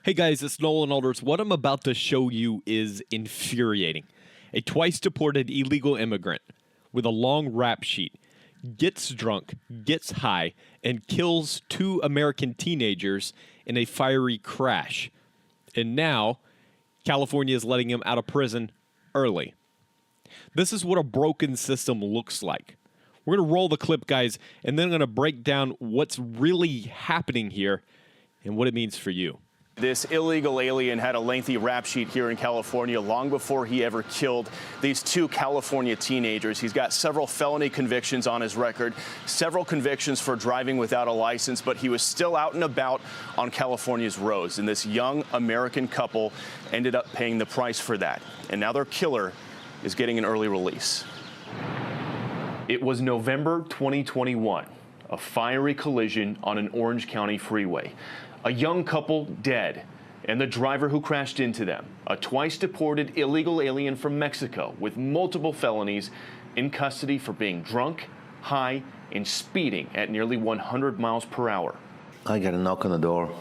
Hey guys, it's Nolan Alders. What I'm about to show you is infuriating. A twice-deported illegal immigrant with a long rap sheet gets drunk, gets high, and kills 2 American teenagers in a fiery crash. And now, California is letting him out of prison early. This is what a broken system looks like. We're going to roll the clip, guys, and then I'm going to break down what's really happening here and what it means for you. This illegal alien had a lengthy rap sheet here in California long before he ever killed these 2 California teenagers. He's got several felony convictions on his record, several convictions for driving without a license, but he was still out and about on California's roads. And this young American couple ended up paying the price for that. And now their killer is getting an early release. It was November 2021, a fiery collision on an Orange County freeway. A young couple dead, and the driver who crashed into them, a twice-deported illegal alien from Mexico with multiple felonies, in custody for being drunk, high, and speeding at nearly 100 miles per hour. I got a knock on the door,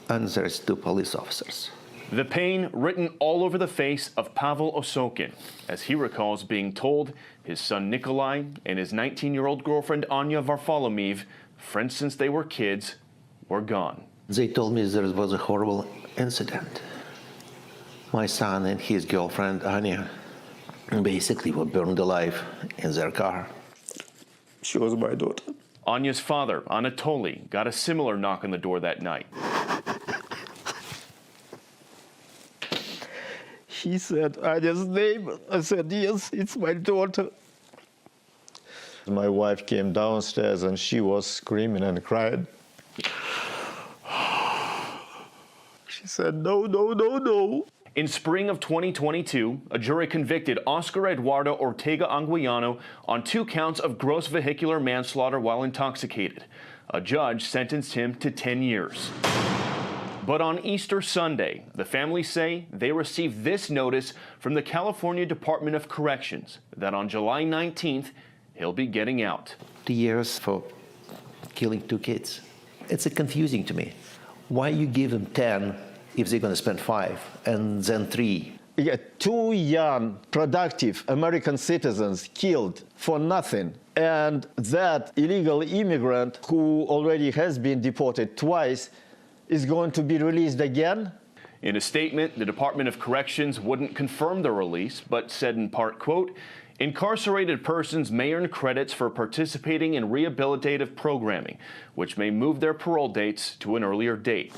and there's 2 police officers. The pain written all over the face of Pavel Osokin, as he recalls being told his son Nikolai and his 19-year-old girlfriend Anya Varfolomeev, friends since they were kids, were gone. They told me there was a horrible incident. My son and his girlfriend, Anya, basically were burned alive in their car. She was my daughter. Anya's father, Anatoly, got a similar knock on the door that night. She said Anya's name. I said, yes, it's my daughter. My wife came downstairs and she was screaming and crying. She said, no, no, no, no. In spring of 2022, a jury convicted Oscar Eduardo Ortega Anguiano on 2 counts of gross vehicular manslaughter while intoxicated. A judge sentenced him to 10 years. But on Easter Sunday, the family say they received this notice from the California Department of Corrections that on July 19th, he'll be getting out. 2 years for killing 2 kids. It's confusing to me. Why you give them 10 if they're going to spend 5 and then 3? Yeah, 2 young, productive American citizens killed for nothing. And that illegal immigrant who already has been deported twice is going to be released again? In a statement, the Department of Corrections wouldn't confirm the release, but said in part, quote, incarcerated persons may earn credits for participating in rehabilitative programming, which may move their parole dates to an earlier date.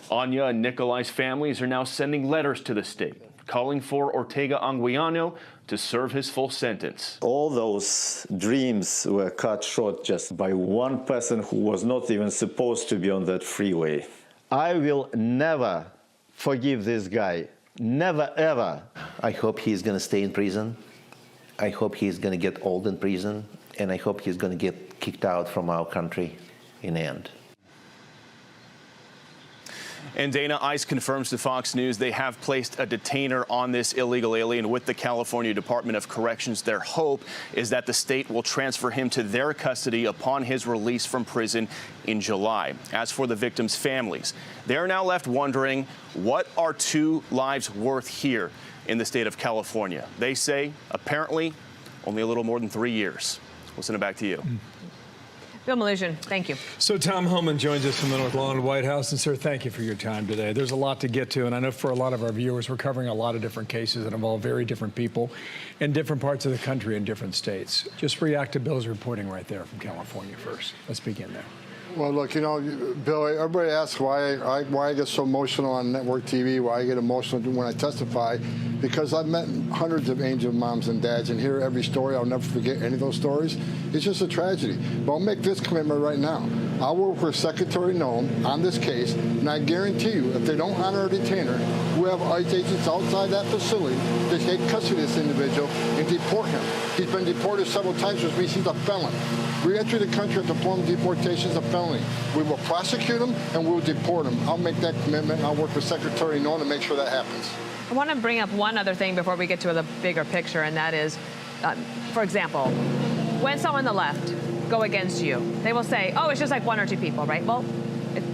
Anya and Nikolai's families are now sending letters to the state, calling for Ortega Anguiano to serve his full sentence. All those dreams were cut short just by one person who was not even supposed to be on that freeway. I will never forgive this guy. Never, ever. I hope he's going to stay in prison. I hope he's going to get old in prison. And I hope he's going to get kicked out from our country in the end. And Dana, ICE confirms to Fox News they have placed a detainer on this illegal alien with the California Department of Corrections. Their hope is that the state will transfer him to their custody upon his release from prison in July. As for the victims' families, they are now left wondering, what are 2 lives worth here in the state of California? They say, apparently, only a little more than 3 years. We'll send it back to you. Bill Melugin, thank you. So Tom Homan joins us from the North Lawn White House. And sir, thank you for your time today. There's a lot to get to, and I know for a lot of our viewers, we're covering a lot of different cases that involve very different people in different parts of the country in different states. Just react to Bill's reporting right there from California first. Let's begin there. Well, look, you know, Bill, everybody asks why I get so emotional on network TV, why I get emotional when I testify, because I've met hundreds of angel moms and dads and hear every story. I'll never forget any of those stories. It's just a tragedy. But I'll make this commitment right now. I'll work with Secretary Nolan on this case, and I guarantee you, if they don't honor a detainer, we have ICE agents outside that facility to take custody of this individual and deport him. He's been deported several times, which means he's a felon. Re-entry the country after formal deportation is a felony. We will prosecute him and we will deport him. I'll make that commitment. I'll work with Secretary Nolan to make sure that happens. I want to bring up one other thing before we get to the bigger picture, and that is, for example, when someone on the left go against you, they will say, oh, it's just like 1 or 2 people, right? Well,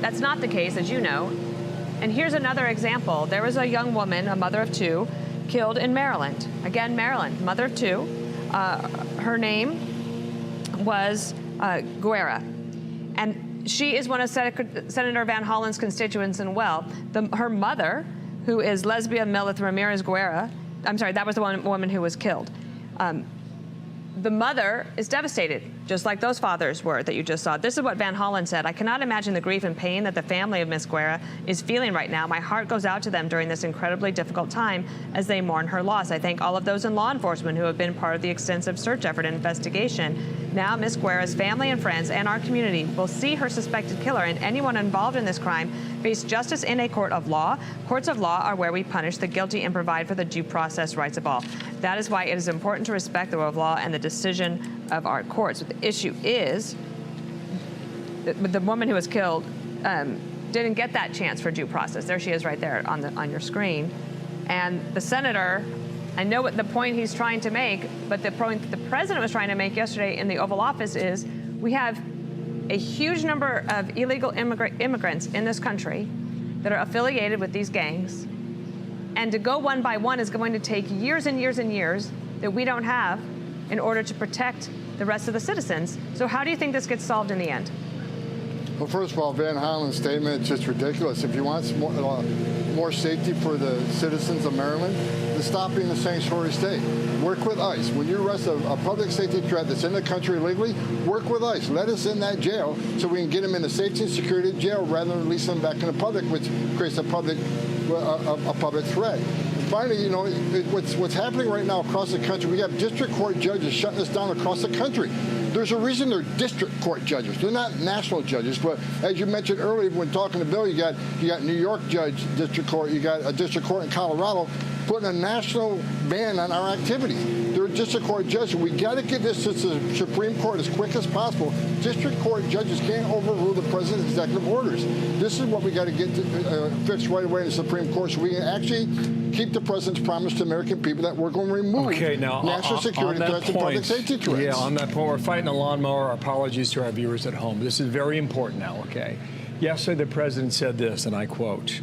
that's not the case, as you know. And here's another example. There was a young woman, a mother of two, killed in Maryland. Again, Maryland, mother of two. Her name was Guerra. And she is one of Senator Van Hollen's constituents and well. Her mother, who is Lesbia Milith Ramirez Guerra, I'm sorry, that was the woman who was killed. The mother is devastated, just like those fathers were that you just saw. This is what Van Hollen said. I cannot imagine the grief and pain that the family of Miss Guerra is feeling right now. My heart goes out to them during this incredibly difficult time as they mourn her loss. I thank all of those in law enforcement who have been part of the extensive search effort and investigation. Now Miss Guerra's family and friends and our community will see her suspected killer and anyone involved in this crime face justice in a court of law. Courts of law are where we punish the guilty and provide for the due process rights of all. That is why it is important to respect the rule of law and the decision of our courts. But the issue is the woman who was killed didn't get that chance for due process. There she is right there on your screen. And the senator, I know what the point he's trying to make, but the point the president was trying to make yesterday in the Oval Office is we have a huge number of illegal immigrants in this country that are affiliated with these gangs. And to go one by one is going to take years and years and years that we don't have in order to protect the rest of the citizens. So how do you think this gets solved in the end? Well, first of all, Van Hollen's statement is just ridiculous. If you want more safety for the citizens of Maryland, then stop being a sanctuary state. Work with ICE. When you arrest a public safety threat that's in the country illegally, work with ICE. Let us in that jail so we can get them in the safety and security of jail rather than release them back in the public, which creates a public threat. Finally, you know, what's happening right now across the country, we have district court judges shutting us down across the country. There's a reason they're district court judges. They're not national judges. But as you mentioned earlier when talking to Bill, you got New York judge district court, you got a district court in Colorado putting a national ban on our activities. They're district court judges. We got to get this to the Supreme Court as quick as possible. District court judges can't overrule the president's executive orders. This is what we got to get fixed right away in the Supreme Court so we can actually keep the president's promise to American people that we're going to remove national security threats and public safety threats. Yeah, on that point, we're fighting a lawnmower. Apologies to our viewers at home. This is very important now, okay? Yesterday, the president said this, and I quote,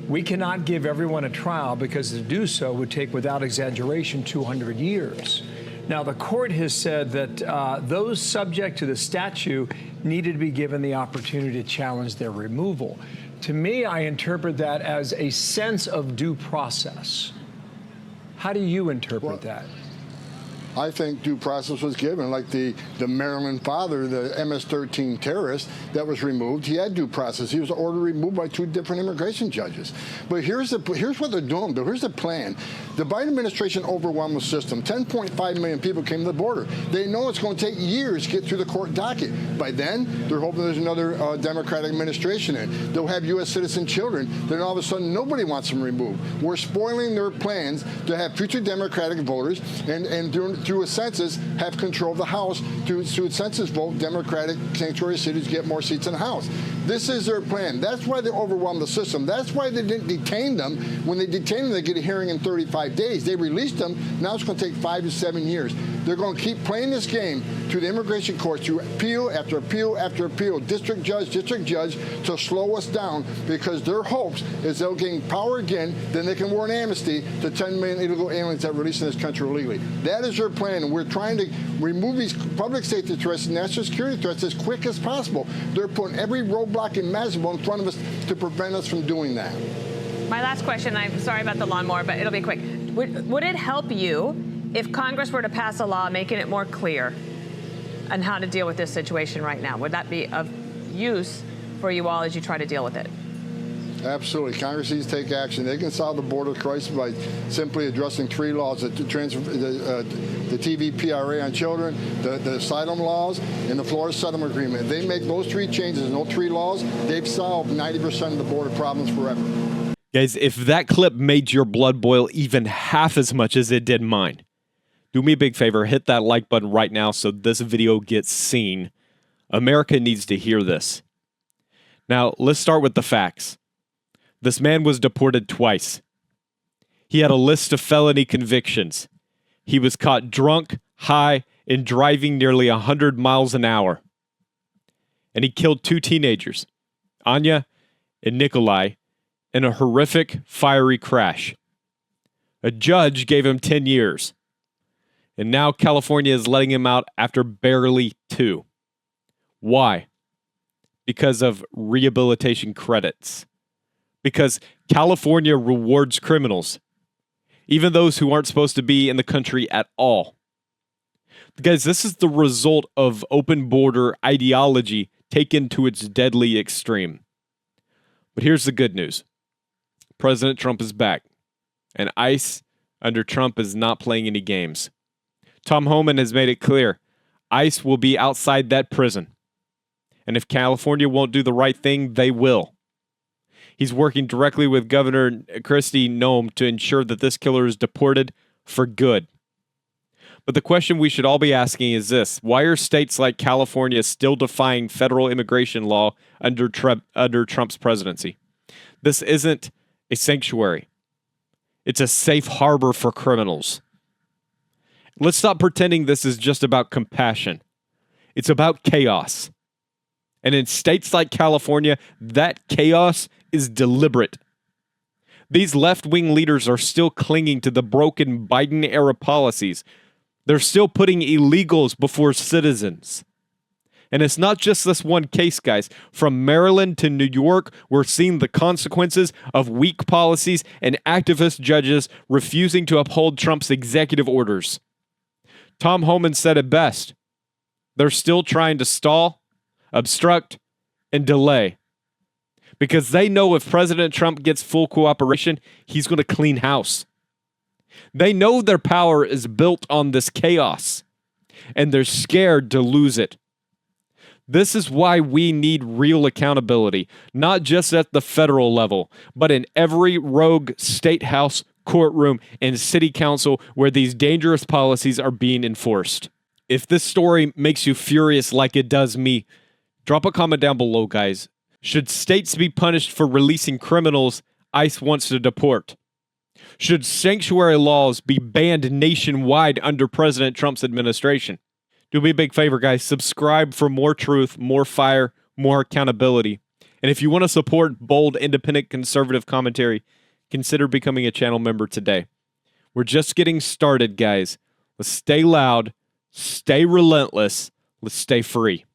"We cannot give everyone a trial because to do so would take, without exaggeration, 200 years. Now, the court has said that those subject to the statute needed to be given the opportunity to challenge their removal. To me, I interpret that as a sense of due process. How do you interpret that? I think due process was given, like the Maryland father, the MS-13 terrorist that was removed. He had due process. He was ordered removed by 2 different immigration judges. But here's what they're doing, Bill. Here's the plan. The Biden administration overwhelmed the system. 10.5 million people came to the border. They know it's going to take years to get through the court docket. By then, they're hoping there's another Democratic administration in. They'll have U.S. citizen children. Then all of a sudden, nobody wants them removed. We're spoiling their plans to have future Democratic voters and through a census, have control of the House. Through a census vote, Democratic sanctuary cities get more seats in the House. This is their plan. That's why they overwhelmed the system. That's why they didn't detain them. When they detain them, they get a hearing in 35 days. They released them. Now it's going to take 5 to 7 years. They're going to keep playing this game through the immigration courts, through appeal after appeal after appeal, district judge to slow us down because their hopes is they'll gain power again, then they can warrant amnesty to 10 million illegal aliens that are released in this country illegally. That is their plan, and we're trying to remove these public safety threats and national security threats as quick as possible. They're putting every roadblock imaginable in front of us to prevent us from doing that. My last question, I'm sorry about the lawnmower, but it'll be quick. Would it help you if Congress were to pass a law making it more clear on how to deal with this situation right now? Would that be of use for you all as you try to deal with it? Absolutely. Congress needs to take action. They can solve the border crisis by simply addressing 3 laws, the TVPRA on children, the asylum laws, and the Florida Settlement Agreement. If they make those 3 changes and those 3 laws, they've solved 90% of the border problems forever. Guys, if that clip made your blood boil even half as much as it did mine, do me a big favor, hit that like button right now so this video gets seen. America needs to hear this. Now, let's start with the facts. This man was deported twice. He had a list of felony convictions. He was caught drunk, high, and driving nearly 100 miles an hour. And he killed 2 teenagers, Anya and Nikolai, in a horrific, fiery crash. A judge gave him 10 years. And now California is letting him out after barely 2. Why? Because of rehabilitation credits. Because California rewards criminals, even those who aren't supposed to be in the country at all. Guys, this is the result of open border ideology taken to its deadly extreme. But here's the good news. President Trump is back, and ICE under Trump is not playing any games. Tom Homan has made it clear ICE will be outside that prison. And if California won't do the right thing, they will. He's working directly with Governor Kristi Noem to ensure that this killer is deported for good. But the question we should all be asking is this: why are states like California still defying federal immigration law under Trump's presidency? This isn't a sanctuary. It's a safe harbor for criminals. Let's stop pretending this is just about compassion. It's about chaos. And in states like California, that chaos is deliberate. These left-wing leaders are still clinging to the broken Biden-era policies. They're still putting illegals before citizens. And it's not just this one case, guys. From Maryland to New York, we're seeing the consequences of weak policies and activist judges refusing to uphold Trump's executive orders. Tom Homan said it best. They're still trying to stall, obstruct, and delay. Because they know if President Trump gets full cooperation, he's going to clean house. They know their power is built on this chaos, and they're scared to lose it. This is why we need real accountability, not just at the federal level, but in every rogue state house, courtroom, and city council where these dangerous policies are being enforced. If this story makes you furious like it does me, drop a comment down below, guys. Should states be punished for releasing criminals ICE wants to deport? Should sanctuary laws be banned nationwide under President Trump's administration? Do me a big favor, guys. Subscribe for more truth, more fire, more accountability. And if you want to support bold, independent, conservative commentary, consider becoming a channel member today. We're just getting started, guys. Let's stay loud, stay relentless, let's stay free.